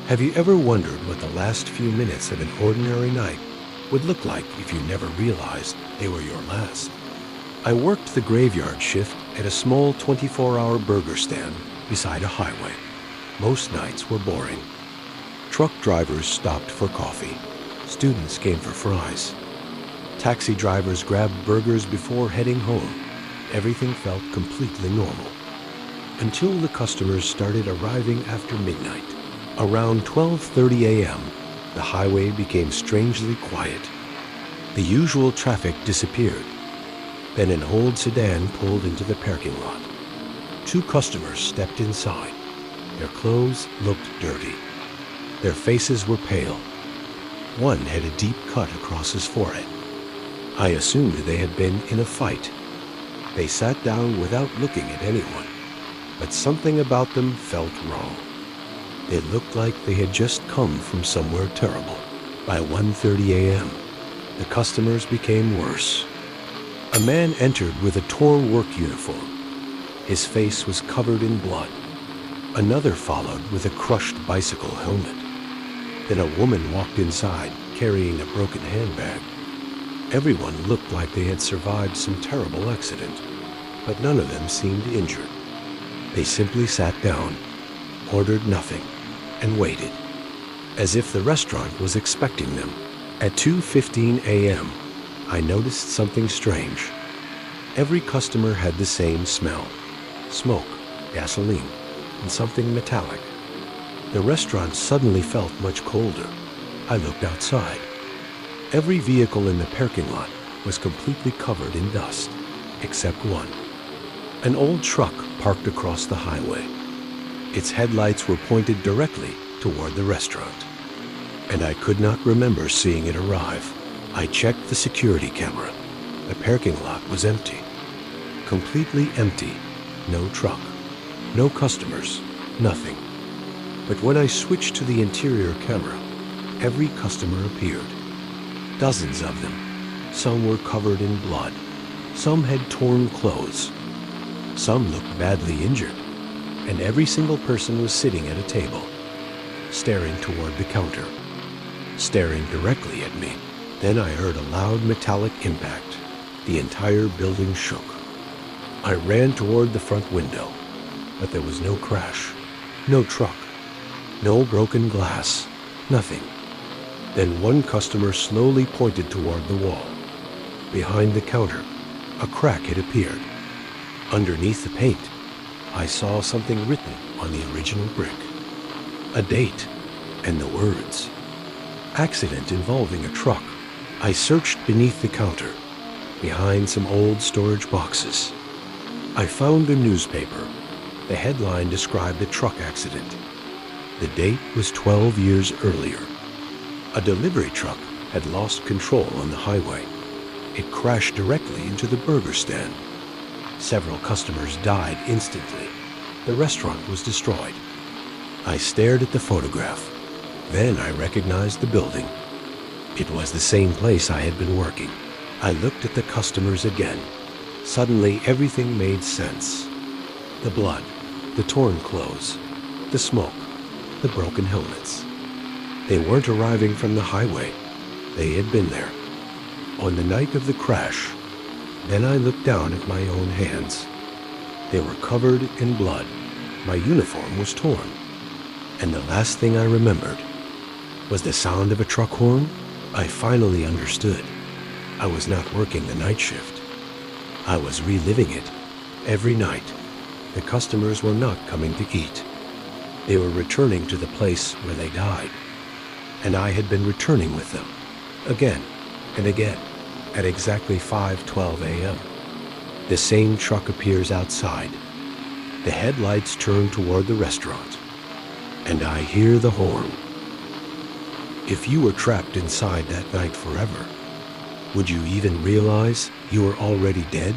Have you ever wondered what the last few minutes of an ordinary night would look like if you never realized they were your last? I worked the graveyard shift at a small 24-hour burger stand beside a highway. Most nights were boring. Truck drivers stopped for coffee. Students came for fries. Taxi drivers grabbed burgers before heading home. Everything felt completely normal. Until the customers started arriving after midnight. Around 12:30 a.m., the highway became strangely quiet. The usual traffic disappeared. Then an old sedan pulled into the parking lot. Two customers stepped inside. Their clothes looked dirty. Their faces were pale. One had a deep cut across his forehead. I assumed they had been in a fight. They sat down without looking at anyone, but something about them felt wrong. They looked like they had just come from somewhere terrible. By 1:30 a.m., the customers became worse. A man entered with a torn work uniform. His face was covered in blood. Another followed with a crushed bicycle helmet. Then a woman walked inside, carrying a broken handbag. Everyone looked like they had survived some terrible accident, but none of them seemed injured. They simply sat down, ordered nothing, and waited, as if the restaurant was expecting them. At 2:15 a.m., I noticed something strange. Every customer had the same smell: smoke, gasoline, and something metallic. The restaurant suddenly felt much colder. I looked outside. Every vehicle in the parking lot was completely covered in dust, except one. An old truck parked across the highway. Its headlights were pointed directly toward the restaurant, and I could not remember seeing it arrive. I checked the security camera. The parking lot was empty. Completely empty. No truck. No customers. Nothing. But when I switched to the interior camera, every customer appeared. Dozens of them. Some were covered in blood. Some had torn clothes. Some looked badly injured. And every single person was sitting at a table, staring toward the counter, staring directly at me. Then I heard a loud metallic impact. The entire building shook. I ran toward the front window, but there was no crash, no truck, no broken glass, nothing. Then one customer slowly pointed toward the wall. Behind the counter, a crack had appeared. Underneath the paint, I saw something written on the original brick. A date, and the words, "Accident involving a truck." I searched beneath the counter, behind some old storage boxes. I found a newspaper. The headline described a truck accident. The date was 12 years earlier. A delivery truck had lost control on the highway. It crashed directly into the burger stand. Several customers died instantly. The restaurant was destroyed. I stared at the photograph. Then I recognized the building. It was the same place I had been working. I looked at the customers again. Suddenly, everything made sense. The blood, the torn clothes, the smoke, the broken helmets. They weren't arriving from the highway. They had been there. On the night of the crash. Then I looked down at my own hands. They were covered in blood. My uniform was torn. And the last thing I remembered was the sound of a truck horn. I finally understood. I was not working the night shift. I was reliving it. Every night, the customers were not coming to eat. They were returning to the place where they died. And I had been returning with them, again and again, at exactly 5:12 a.m. The same truck appears outside. The headlights turn toward the restaurant, and I hear the horn. If you were trapped inside that night forever, would you even realize you were already dead?